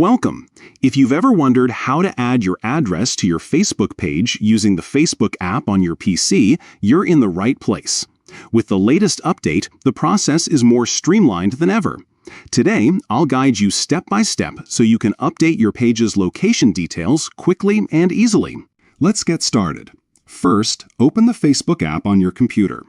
Welcome! If you've ever wondered how to add your address to your Facebook page using the Facebook app on your PC, you're in the right place. With the latest update, the process is more streamlined than ever. Today, I'll guide you step by step so you can update your page's location details quickly and easily. Let's get started. First, open the Facebook app on your computer.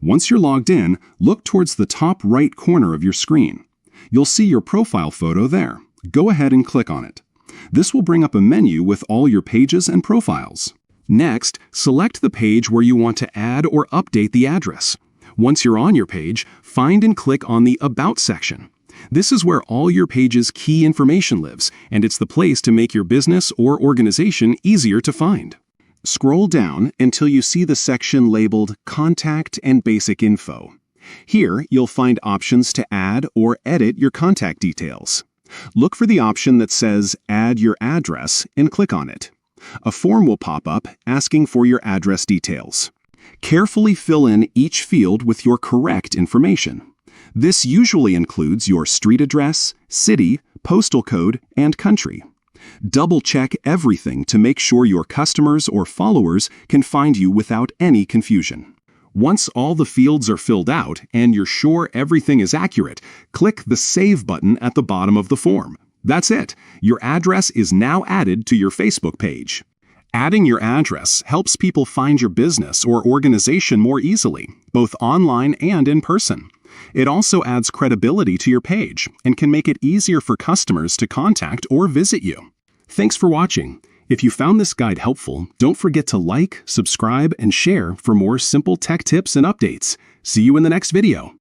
Once you're logged in, look towards the top right corner of your screen. You'll see your profile photo there. Go ahead and click on it. This will bring up a menu with all your pages and profiles. Next, select the page where you want to add or update the address. Once you're on your page, find and click on the About section. This is where all your page's key information lives, and it's the place to make your business or organization easier to find. Scroll down until you see the section labeled Contact and Basic Info. Here, you'll find options to add or edit your contact details. Look for the option that says Add Your Address and click on it. A form will pop up asking for your address details. Carefully fill in each field with your correct information. This usually includes your street address, city, postal code, and country. Double-check everything to make sure your customers or followers can find you without any confusion. Once all the fields are filled out and you're sure everything is accurate, click the Save button at the bottom of the form. That's it. Your address is now added to your Facebook page. Adding your address helps people find your business or organization more easily, both online and in person. It also adds credibility to your page and can make it easier for customers to contact or visit you. Thanks for watching. If you found this guide helpful, don't forget to like, subscribe, and share for more simple tech tips and updates. See you in the next video.